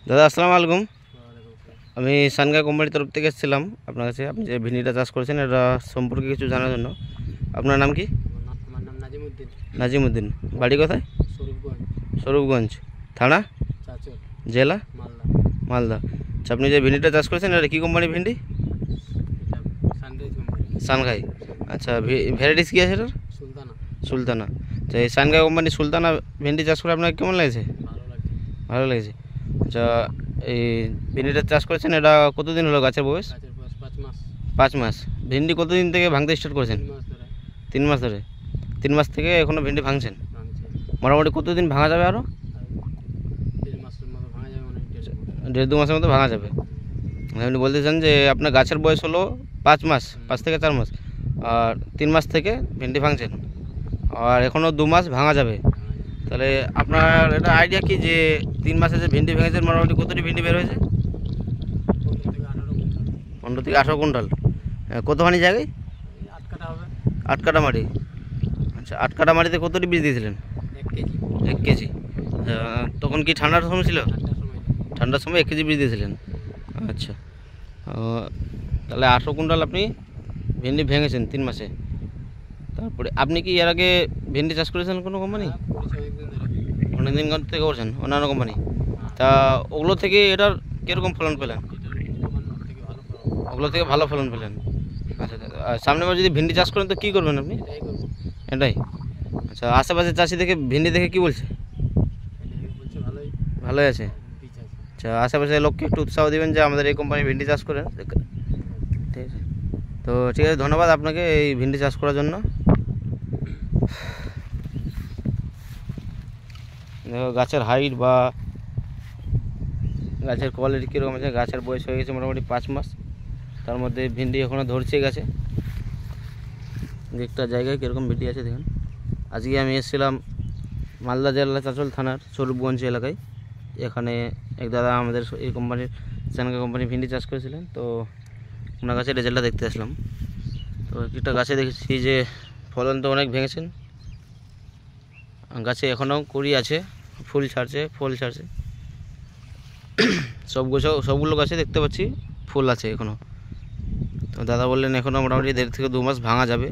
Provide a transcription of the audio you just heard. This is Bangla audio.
দাদা আসসালামু আলাইকুম। আমি সানগাই কোম্পানির তরফ থেকে এসেছিলাম আপনার কাছে। আপনি যে ভিন্ডিটা চাষ করেছেন এটা সম্পর্কে কিছু জানার জন্য। আপনার নাম কি? আমার নাম নাজিমউদ্দিন। নাজিমউদ্দিন। বাড়ি কোথায়? স্বরূপগঞ্জ। স্বরূপগঞ্জ থানা, চাচল, জেলা মালদা। মালদা। আচ্ছা, আপনি যে ভিন্ডিটা চাষ করেছেন এটা কী কোম্পানির ভিন্ডি? এটা সানরাইজ কোম্পানি। সানগাই। আচ্ছা, ভ্যারাইটিস কী আছে এটার? সুলতানা। সুলতানা। আচ্ছা, এই সানগাই কোম্পানির সুলতানা ভেন্ডি চাষ করে আপনার কেমন লাগছে? ভালো লাগছে। ভালো লাগছে। আচ্ছা, এই ভেন্ডিটা চাষ করেছেন এটা কতদিন হলো গাছের বয়স? গাছের বয়স 5 মাস। 5 মাস। ভেন্ডি কতদিন থেকে ভাঙতে স্টার্ট করেছেন? 3 মাস ধরে 3 মাস ধরে। 3 মাস থেকে এখনও ভেন্ডি ভাঙছেন। ভাঙছে। মোটামুটি কতদিন ভাঙা যাবে আরও? আর 1.5 মাসের মতো ভাঙা যাবে, মানে 1.5 মাস। 1.5-2 মাসের মতো ভাঙা যাবে। আপনি বলতে চান যে আপনার গাছের বয়স হলো 5 মাস, 5 থেকে 4 মাস, আর 3 মাস থেকে ভেন্ডি ভাঙছেন, আর এখনও 2 মাস ভাঙা যাবে। তাহলে আপনার এটা আইডিয়া কি যে 3 মাসে যে ভেন্ডি ভেঙেছেন মোটামুটি কতটি ভেন্ডি বের হয়েছে? 15 থেকে 18 15 থেকে 18 কুইন্টাল। কুইন্টাল। কতখানি জায়গায়? 8 কাটা হবে। 8 কাঠা মাটি। আচ্ছা, 8 কাঠা মাটিতে কতটি বীজ দিয়েছিলেন? 1 কেজি। 1 কেজি। তখন কি ঠান্ডার সময় ছিল? 8টার সময়। ঠান্ডার সময় 1 কেজি বীজ দিয়েছিলেন। আচ্ছা, তাহলে 18 কুইন্টাল আপনি ভেন্ডি ভেঙেছেন 3 মাসে। তারপরে আপনি কি এর আগে ভেন্ডি চাষ করেছেন কোনো কোম্পানি? করেছি অনেকদিন ধরে। অনেকদিন থেকে করছেন অন্যান্য কোম্পানি? তা ওগুলো থেকে এটার কীরকম ফলন পেলেন? থেকে ভালো ফলন। ওগুলো থেকে ভালো ফলন পেলেন। আচ্ছা, আর সামনেবার যদি ভেন্ডি চাষ করেন তো কী করবেন আপনি? এটাই করবো। এটাই। আচ্ছা, আশেপাশে চাষি দেখে ভেন্ডি দেখে কী বলছে? এটাই বলছে ভালোই। ভালোই আছে। বীজ আছে। আচ্ছা, আশেপাশে লোককে একটু উৎসাহ দেবেন যে আমাদের এই কোম্পানি ভেন্ডি চাষ করেন। ঠিক আছে, তো ঠিক আছে, ধন্যবাদ আপনাকে এই ভেন্ডি চাষ করার জন্য। দেখো গাছের হাইট বা গাছের কোয়ালিটি কীরকম আছে। গাছের বয়স হয়ে গেছে মোটামুটি 5 মাস, তার মধ্যে ভেন্ডি এখনও ধরছে গাছে। একটা জায়গায় কীরকম ভেন্ডি আছে দেখুন। আজকে আমি এসেছিলাম মালদা জেলা চাচল থানার স্বরূপগঞ্জ এলাকায়। এখানে এক দাদা আমাদের এই কোম্পানির সানগাই কোম্পানির ভেন্ডি চাষ করেছিলেন, তো ওনার কাছে রেজাল্টটা দেখতে আসলাম। তো একটা গাছে দেখেছি যে ফলন তো অনেক ভেঙেছেন, গাছে এখনও কুড়ি আছে, ফুল ছাড়ছে, ফল ছাড়ছে। সবগুলো গাছে দেখতে পাচ্ছি ফুল আছে এখনও। তো দাদা বললেন এখনও মোটামুটি 1.5 থেকে 2 মাস ভাঙা যাবে।